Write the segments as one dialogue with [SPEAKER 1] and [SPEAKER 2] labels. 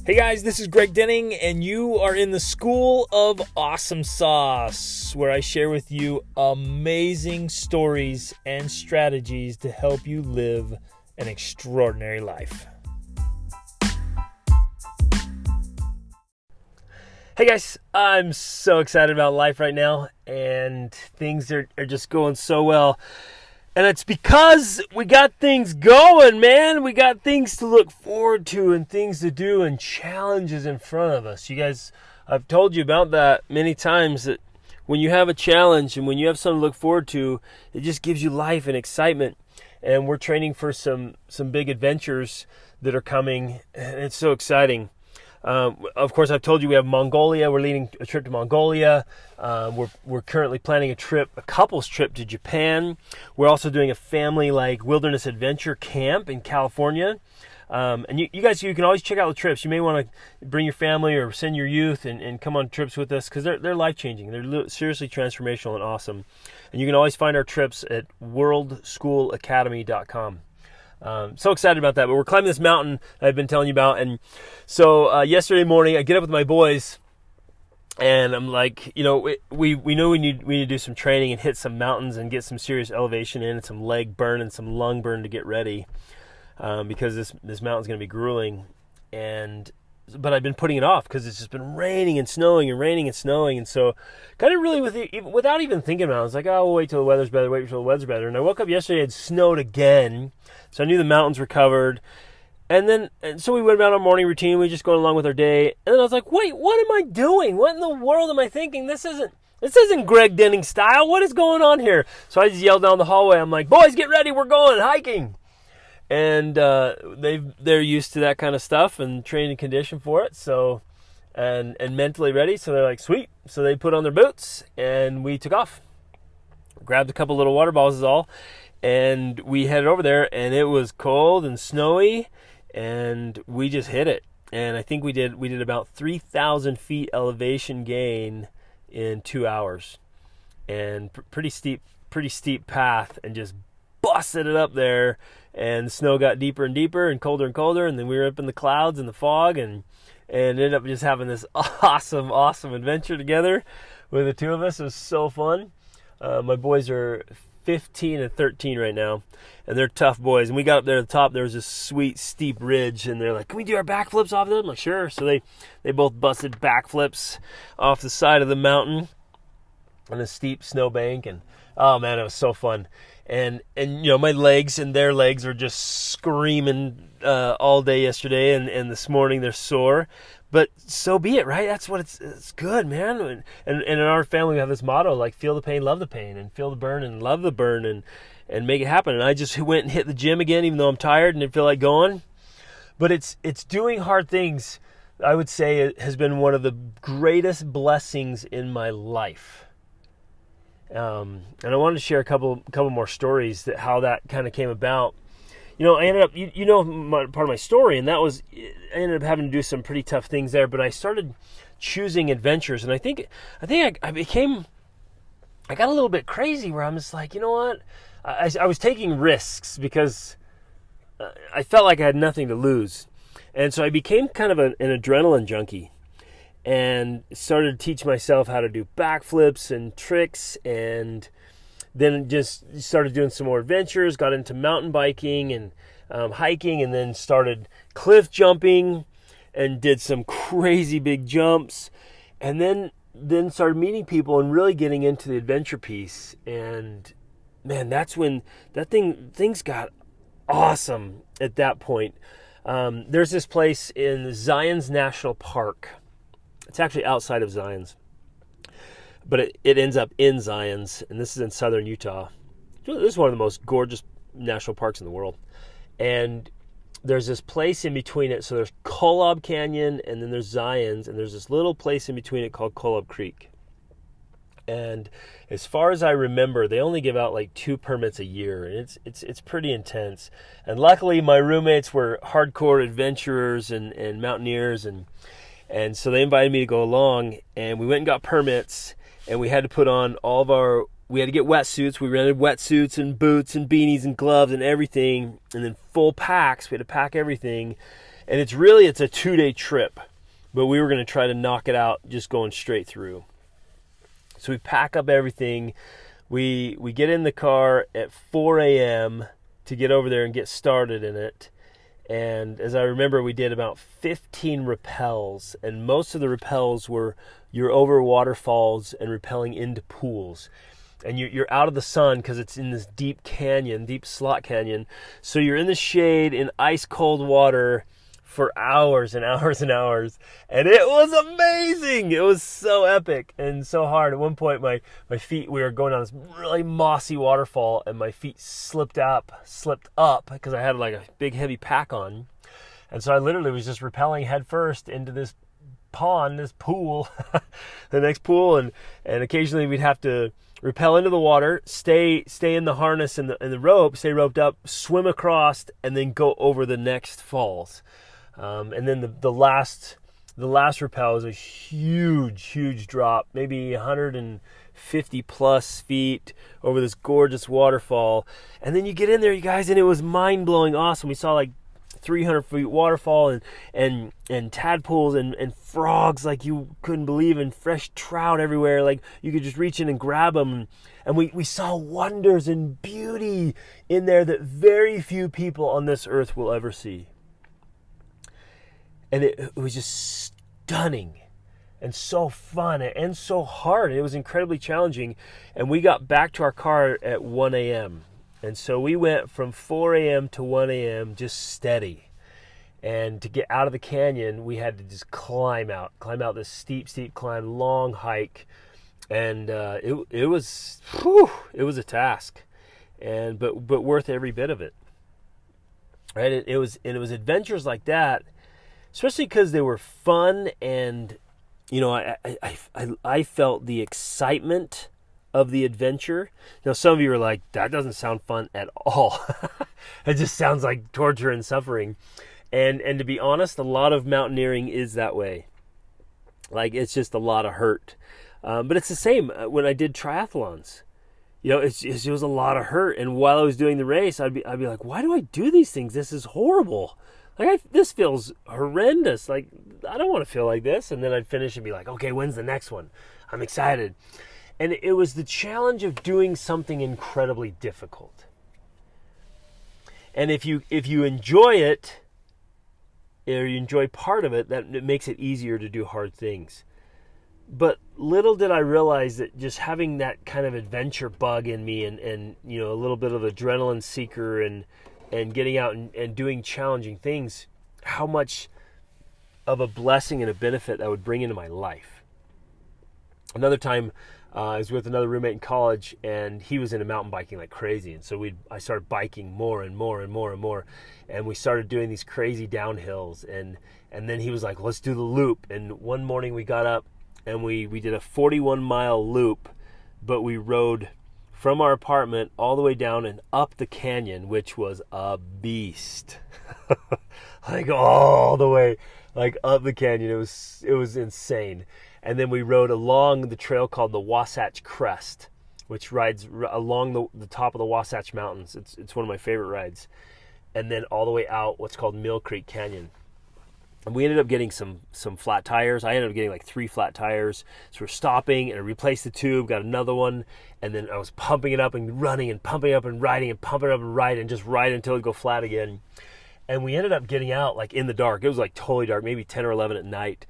[SPEAKER 1] Hey guys, this is Greg Denning, and you are in the School of Awesome Sauce, where I share with you amazing stories and strategies to help you live an extraordinary life. Hey guys, I'm so excited about life right now, and things are just going so well. And it's because we got things going, man. We got things to look forward to and things to do and challenges in front of us. You guys, I've told you about that many times, that when you have a challenge and when you have something to look forward to, it just gives you life and excitement. And we're training for some big adventures that are coming, and it's so exciting. Of course, I've told you we have Mongolia. We're leading a trip to Mongolia. We're currently planning a couples trip to Japan. We're also doing a family wilderness adventure camp in California. And you guys, you can always check out the trips. You may want to bring your family or send your youth and come on trips with us, because they're life-changing. They're seriously transformational and awesome. And you can always find our trips at worldschoolacademy.com. So excited about that, but we're climbing this mountain I've been telling you about. And so yesterday morning I get up with my boys, and I'm like, we know we need to do some training and hit some mountains and get some serious elevation in, and some leg burn and some lung burn to get ready, because this mountain's going to be grueling. But I've been putting it off because it's just been raining and snowing. And so kind of really without even thinking about it, I was like, oh, we'll wait till the weather's better. And I woke up yesterday, it snowed again. So I knew the mountains were covered. And so we went about our morning routine. We just going along with our day. And then I was like, wait, what am I doing? What in the world am I thinking? This isn't Greg Denning style. What is going on here? So I just yelled down the hallway. I'm like, boys, get ready. We're going hiking. And they're used to that kind of stuff and trained and conditioned for it, so and mentally ready. So they're like, sweet. So they put on their boots and we took off. Grabbed a couple little water bottles is all, and we headed over there. And it was cold and snowy, and we just hit it. And I think we did about 3,000 feet elevation gain in 2 hours, and pretty steep path, and just busted it up there. And the snow got deeper and deeper and colder, and then we were up in the clouds and the fog, and ended up just having this awesome adventure together with the two of us. It was so fun. My boys are 15 and 13 right now, and they're tough boys. And we got up there at the top. There was this sweet steep ridge, and they're like, can we do our backflips off there? I'm like, sure. So they both busted backflips off the side of the mountain on a steep snowbank, and oh man, it was so fun. And my legs and their legs are just screaming all day yesterday, and this morning they're sore. But so be it, right? That's what it's good, man. And in our family we have this motto, like, feel the pain, love the pain, and feel the burn and love the burn, and make it happen. And I just went and hit the gym again, even though I'm tired and didn't feel like going. But it's doing hard things, I would say, it has been one of the greatest blessings in my life. And I wanted to share a couple more stories how that kind of came about. I ended up, part of my story, and that was, I ended up having to do some pretty tough things there. But I started choosing adventures, and I think I got a little bit crazy, where I'm just like, you know what? I was taking risks because I felt like I had nothing to lose, and so I became kind of an adrenaline junkie. And started to teach myself how to do backflips and tricks, and then just started doing some more adventures, got into mountain biking and hiking, and then started cliff jumping and did some crazy big jumps, and then started meeting people and really getting into the adventure piece. And man, that's when things got awesome at that point. There's this place in Zion's National Park. It's actually outside of Zion's, but it ends up in Zion's, and this is in southern Utah. This is one of the most gorgeous national parks in the world. And there's this place in between it. So there's Kolob Canyon, and then there's Zion's, and there's this little place in between it called Kolob Creek. And as far as I remember, they only give out like 2 permits a year, and it's pretty intense. And luckily, my roommates were hardcore adventurers and mountaineers, and so they invited me to go along, and we went and got permits, and we had to put on we had to get wetsuits. We rented wetsuits and boots and beanies and gloves and everything, and then full packs. We had to pack everything, And it's a 2-day trip, but we were going to try to knock it out just going straight through. So we pack up everything. We get in the car at 4 a.m. to get over there and get started in it. And as I remember, we did about 15 rappels, and most of the rappels were you're over waterfalls and rappelling into pools. And you're out of the sun because it's in this deep canyon, deep slot canyon. So you're in the shade in ice cold water for hours and hours and hours. And it was amazing. It was so epic and so hard. At one point, my feet, we were going down this really mossy waterfall, and my feet slipped up because I had like a big heavy pack on. And so I literally was just rappelling head first into this pond, this pool, the next pool. And occasionally we'd have to rappel into the water, stay in the harness and the rope, stay roped up, swim across, and then go over the next falls. And then the last rappel is a huge drop, maybe 150 plus feet over this gorgeous waterfall. And then you get in there, you guys, and it was mind-blowing awesome. We saw like 300 feet waterfall and tadpoles and frogs like you couldn't believe, and fresh trout everywhere. Like you could just reach in and grab them. And we saw wonders and beauty in there that very few people on this earth will ever see. And it was just stunning and so fun and so hard. It was incredibly challenging. And we got back to our car at 1 a.m. And so we went from 4 a.m. to 1 a.m. just steady. And to get out of the canyon, we had to just climb out this steep climb, long hike. And it was a task, but worth every bit of it. Right? It was adventures like that, especially because they were fun, and I felt the excitement of the adventure. Now, some of you are like, that doesn't sound fun at all. It just sounds like torture and suffering. And to be honest, a lot of mountaineering is that way. Like, it's just a lot of hurt. But it's the same when I did triathlons. It was a lot of hurt. And while I was doing the race, I'd be like, why do I do these things? This is horrible. This feels horrendous. Like, I don't want to feel like this. And then I'd finish and be like, okay, when's the next one? I'm excited. And it was the challenge of doing something incredibly difficult. And if you enjoy it, or you enjoy part of it, that it makes it easier to do hard things. But little did I realize that just having that kind of adventure bug in me and a little bit of adrenaline seeker and getting out and doing challenging things, how much of a blessing and a benefit that would bring into my life. Another time, I was with another roommate in college, and he was into mountain biking like crazy. And so I started biking more and more. And we started doing these crazy downhills. And then he was like, let's do the loop. And one morning we got up and we did a 41-mile loop, but we rode from our apartment all the way down and up the canyon, which was a beast. Like all the way, like up the canyon. It was insane. And then we rode along the trail called the Wasatch Crest, which rides along the top of the Wasatch Mountains. It's one of my favorite rides. And then all the way out what's called Mill Creek Canyon. And we ended up getting some flat tires. I ended up getting like 3 flat tires. So we're stopping, and I replaced the tube, got another one, and then I was pumping it up and running and pumping up and riding and pumping it up and riding and just ride until it would go flat again. And we ended up getting out like in the dark. It was like totally dark, maybe 10 or 11 at night.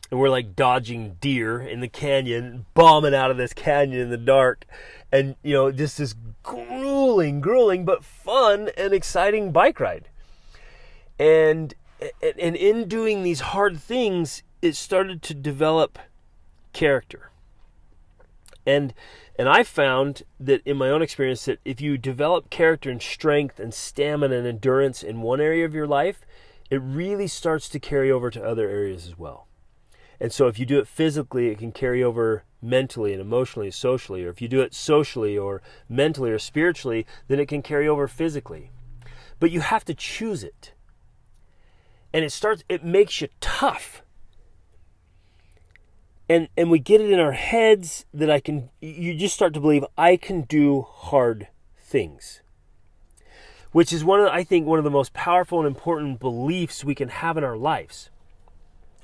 [SPEAKER 1] And we're like dodging deer in the canyon, bombing out of this canyon in the dark. And, just this grueling, but fun and exciting bike ride. And in doing these hard things, it started to develop character. And I found that in my own experience that if you develop character and strength and stamina and endurance in one area of your life, it really starts to carry over to other areas as well. And so if you do it physically, it can carry over mentally and emotionally, socially. Or if you do it socially or mentally or spiritually, then it can carry over physically. But you have to choose it. And it makes you tough. And we get it in our heads that you just start to believe I can do hard things. which is I think one of the most powerful and important beliefs we can have in our lives.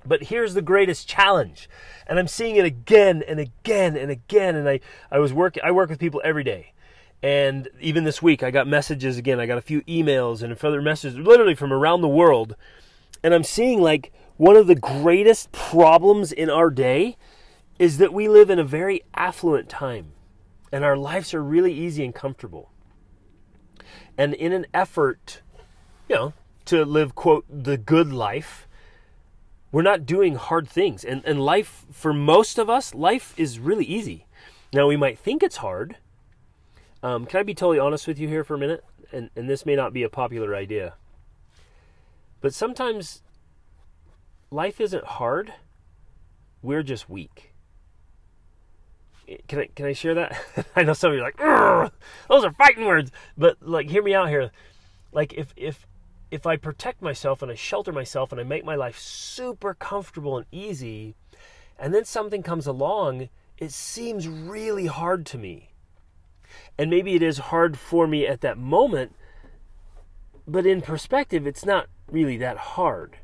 [SPEAKER 1] But here's the greatest challenge, and I'm seeing it again and again and again. And I work with people every day, and even this week I got messages again. I got a few emails and further messages, literally from around the world, and I'm seeing like one of the greatest problems in our day is that we live in a very affluent time, and our lives are really easy and comfortable. And in an effort, to live, quote, the good life, we're not doing hard things. And life, for most of us, life is really easy. Now, we might think it's hard. Can I be totally honest with you here for a minute? And this may not be a popular idea. But sometimes life isn't hard. We're just weak. Can I share that? I know some of you are like, those are fighting words. But like, hear me out here. Like if I protect myself and I shelter myself and I make my life super comfortable and easy, and then something comes along, it seems really hard to me. And maybe it is hard for me at that moment, but in perspective, it's not really that hard.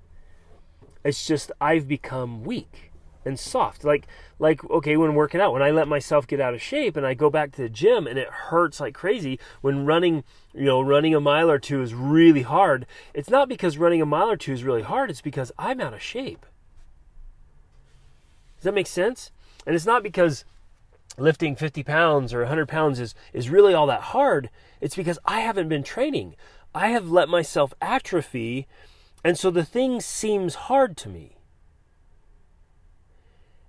[SPEAKER 1] It's just I've become weak and soft. Like okay, when working out, when I let myself get out of shape and I go back to the gym and it hurts like crazy, when running a mile or two is really hard, it's not because running a mile or two is really hard, it's because I'm out of shape. Does that make sense? And it's not because lifting 50 pounds or 100 pounds is really all that hard. It's because I haven't been training. I have let myself atrophy, and so the thing seems hard to me.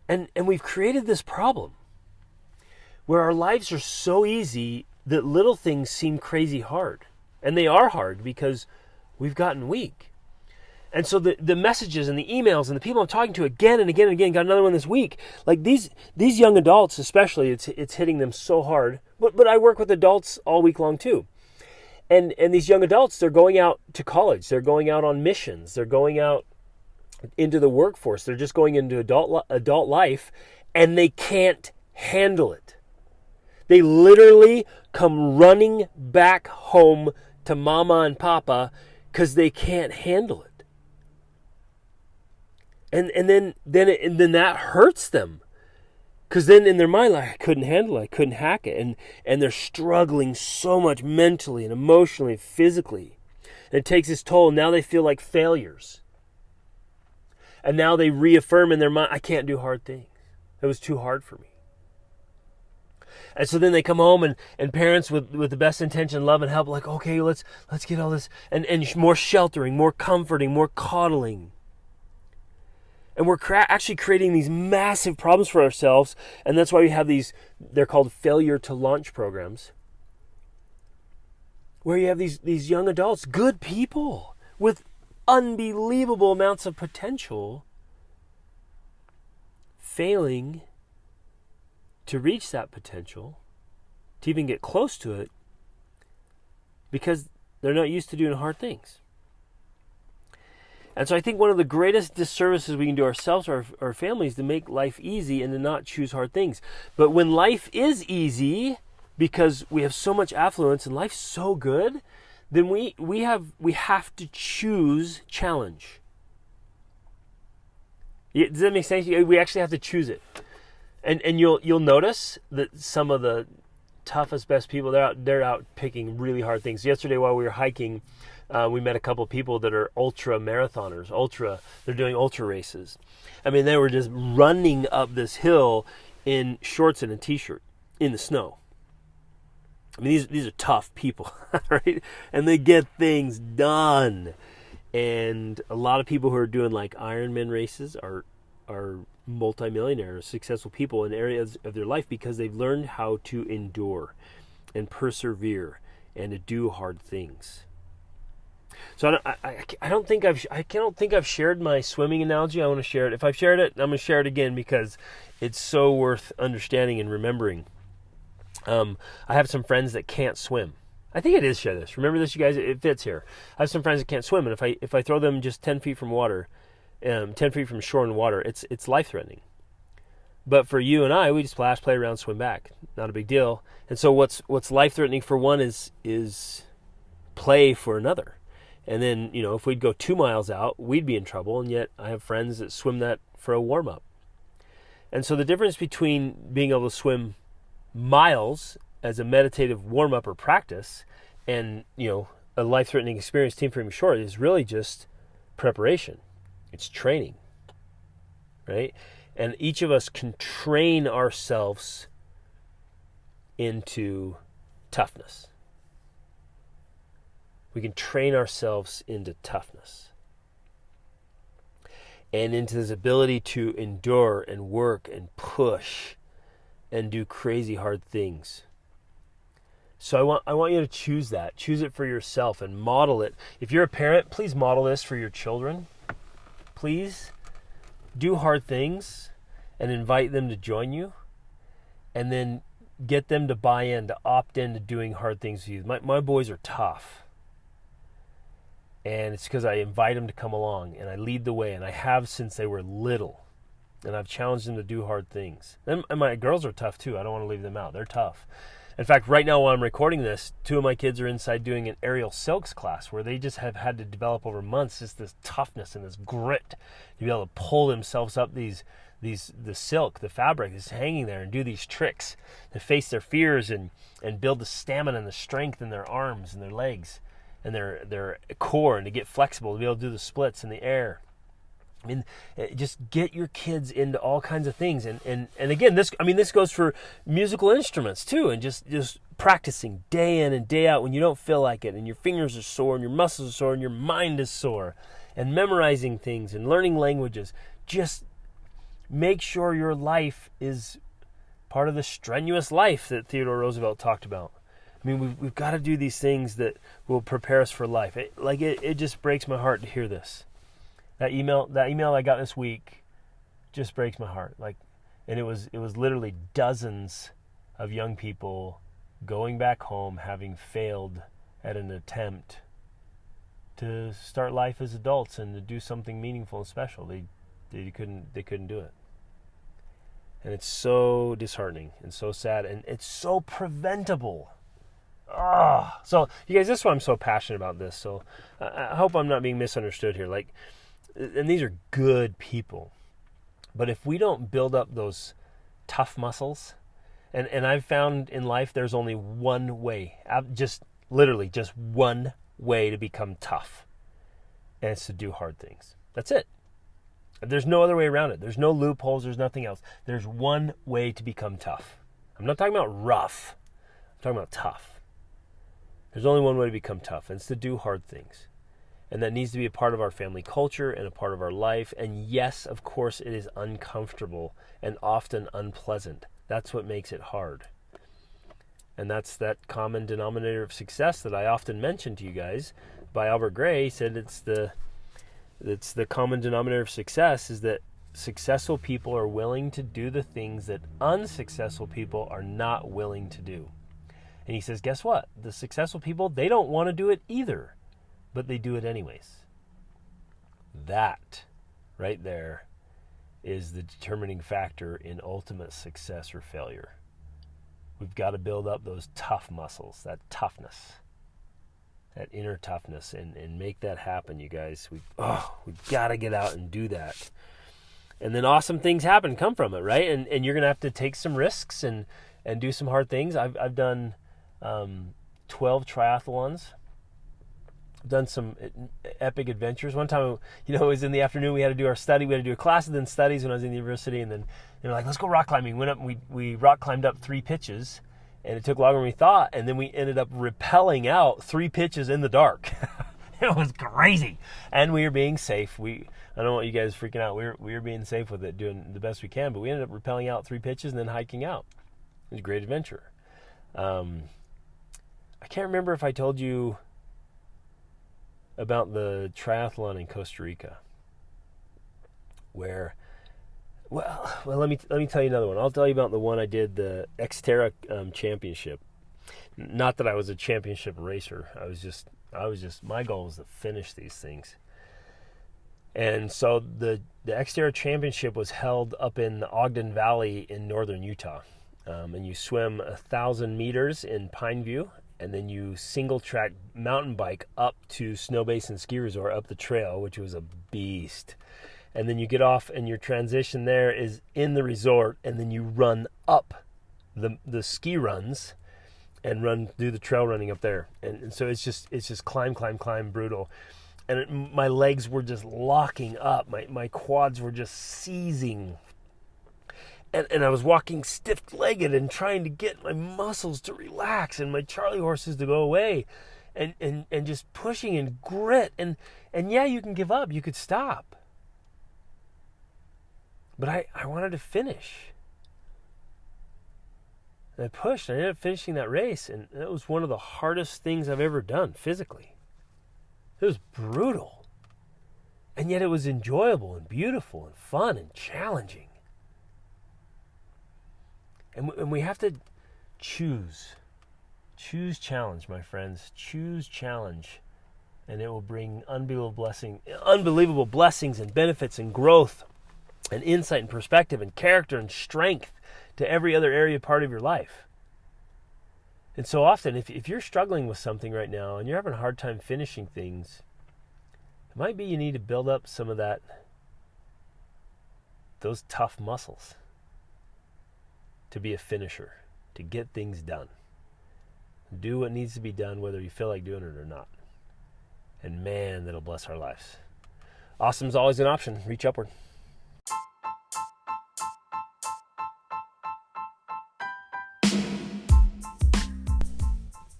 [SPEAKER 1] And we've created this problem where our lives are so easy that little things seem crazy hard. And they are hard because we've gotten weak. And so the messages and the emails and the people I'm talking to again and again and again, got another one this week. Like these young adults especially, it's hitting them so hard. But I work with adults all week long too. And these young adults, they're going out to college. They're going out on missions. They're going out into the workforce. They're just going into adult life, and they can't handle it. They literally come running back home to mama and papa because they can't handle it. And then that hurts them, because then in their mind, like, I couldn't handle it, I couldn't hack it, and they're struggling so much mentally and emotionally, physically, and it takes its toll. Now they feel like failures. And now they reaffirm in their mind, I can't do hard things. It was too hard for me. And so then they come home and parents with the best intention, love, and help, like, okay, let's get all this, and more sheltering, more comforting, more coddling. And we're actually creating these massive problems for ourselves, and that's why we have these, they're called failure to launch programs, where you have these young adults, good people, with unbelievable amounts of potential, failing to reach that potential, to even get close to it, because they're not used to doing hard things. And so I think one of the greatest disservices we can do ourselves or our families is to make life easy and to not choose hard things. But when life is easy, because we have so much affluence and life's so good, then we have to choose challenge. Does that make sense? We actually have to choose it. And you'll notice that some of the toughest, best people, they're out picking really hard things. Yesterday while we were hiking, we met a couple of people that are ultra marathoners. They're doing ultra races. I mean, they were just running up this hill in shorts and a t-shirt in the snow. I mean, these are tough people, right? And they get things done. And a lot of people who are doing like Ironman races are multimillionaires, successful people in areas of their life because they've learned how to endure and persevere and to do hard things. So I don't think I've shared my swimming analogy. I want to share it. If I've shared it, I'm going to share it again because it's so worth understanding and remembering. I have some friends that can't swim. I think I did share this. Remember this, you guys? It fits here. I have some friends that can't swim, and if I throw them just 10 feet from water, 10 feet from shore and water, it's life-threatening. But for you and I, we just splash, play around, swim back. Not a big deal. And so what's life-threatening for one is play for another. And then, if we'd go 2 miles out, we'd be in trouble. And yet I have friends that swim that for a warm-up. And so the difference between being able to swim miles as a meditative warm-up or practice and, a life-threatening experience, team frame short, is really just preparation. It's training, right? And each of us can train ourselves into toughness. We can train ourselves into toughness and into this ability to endure and work and push and do crazy hard things. So I want you to choose that. Choose it for yourself and model it. If you're a parent, please model this for your children. Please do hard things and invite them to join you, and then get them to buy in, to opt into doing hard things with you. My boys are tough. And it's because I invite them to come along and I lead the way, and I have since they were little. And I've challenged them to do hard things. And my girls are tough too. I don't want to leave them out. They're tough. In fact, right now while I'm recording this, 2 of my kids are inside doing an aerial silks class where they just have had to develop over months just this toughness and this grit to be able to pull themselves up the silk, the fabric is hanging there, and do these tricks to face their fears and build the stamina and the strength in their arms and their legs and their core, and to get flexible, to be able to do the splits in the air. I mean, just get your kids into all kinds of things. And again, this goes for musical instruments too, and just practicing day in and day out when you don't feel like it, and your fingers are sore and your muscles are sore and your mind is sore, and memorizing things and learning languages. Just make sure your life is part of the strenuous life that Theodore Roosevelt talked about. I mean, we've got to do these things that will prepare us for life. It just breaks my heart to hear this. That email I got this week just breaks my heart. And it was literally dozens of young people going back home having failed at an attempt to start life as adults and to do something meaningful and special. They couldn't do it. And it's so disheartening and so sad, and it's so preventable. So you guys, this is why I'm so passionate about this. So I hope I'm not being misunderstood here. And these are good people, but if we don't build up those tough muscles, and I've found in life there's only one way, just one way to become tough, and it's to do hard things. That's it. There's no other way around it. There's no loopholes. There's nothing else. There's one way to become tough. I'm not talking about rough. I'm talking about tough. There's only one way to become tough, and it's to do hard things. And that needs to be a part of our family culture and a part of our life. And yes, of course, it is uncomfortable and often unpleasant. That's what makes it hard. And that's that common denominator of success that I often mention to you guys. By Albert Gray, he said it's the common denominator of success is that successful people are willing to do the things that unsuccessful people are not willing to do. And he says, guess what? The successful people, they don't want to do it either, but they do it anyways. That right there is the determining factor in ultimate success or failure. We've got to build up those tough muscles, that toughness, that inner toughness, and make that happen, you guys. We've got to get out and do that. And then awesome things come from it, right? And you're going to have to take some risks and do some hard things. I've done 12 triathlons. I've done some epic adventures. One time, it was in the afternoon. We had to do our study. We had to do a class and then studies when I was in the university. And then they were like, let's go rock climbing. We went up and we rock climbed up 3 pitches. And it took longer than we thought. And then we ended up rappelling out 3 pitches in the dark. It was crazy. And we were being safe. I don't want you guys freaking out. We were being safe with it, doing the best we can. But we ended up rappelling out 3 pitches and then hiking out. It was a great adventure. I can't remember if I told you about the triathlon in Costa Rica, where, well, let me tell you another one. I'll tell you about the one I did, the Xterra Championship. Not that I was a championship racer. I was just my goal was to finish these things. And so the Xterra Championship was held up in the Ogden Valley in northern Utah. And you swim 1,000 meters in Pineview, and then you single track mountain bike up to Snow Basin Ski Resort, up the trail, which was a beast. And then you get off, and your transition there is in the resort, and then you run up the ski runs and do the trail running up there. And so it's just climb, brutal. And my legs were just locking up. My quads were just seizing. And I was walking stiff-legged and trying to get my muscles to relax and my Charlie horses to go away. And just pushing and grit. And yeah, you can give up. You could stop. But I wanted to finish. And I pushed. I ended up finishing that race. And that was one of the hardest things I've ever done physically. It was brutal. And yet it was enjoyable and beautiful and fun and challenging. And we have to choose. Choose challenge, my friends. Choose challenge. And it will bring unbelievable blessings and benefits and growth and insight and perspective and character and strength to every other part of your life. And so often, if you're struggling with something right now and you're having a hard time finishing things, it might be you need to build up some of those tough muscles to be a finisher, to get things done. Do what needs to be done, whether you feel like doing it or not. And man, that'll bless our lives. Awesome's always an option. Reach upward.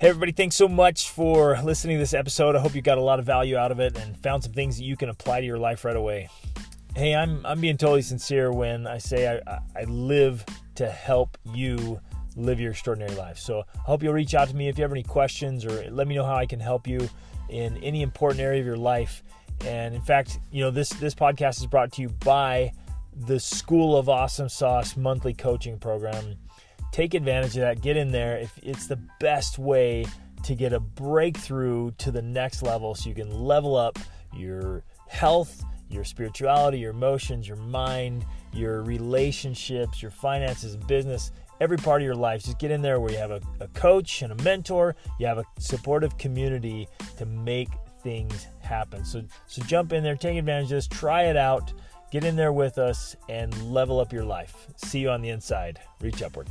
[SPEAKER 2] Hey everybody, thanks so much for listening to this episode. I hope you got a lot of value out of it and found some things that you can apply to your life right away. Hey, I'm being totally sincere when I say I live to help you live your extraordinary life. So I hope you'll reach out to me if you have any questions, or let me know how I can help you in any important area of your life. And in fact, this podcast is brought to you by the School of Awesome Sauce monthly coaching program. Take advantage of that. Get in there. If it's the best way to get a breakthrough to the next level so you can level up your health, your spirituality, your emotions, your mind, your relationships, your finances, business, every part of your life. Just get in there where you have a coach and a mentor. You have a supportive community to make things happen. So jump in there, take advantage of this, try it out, get in there with us, and level up your life. See you on the inside. Reach upward.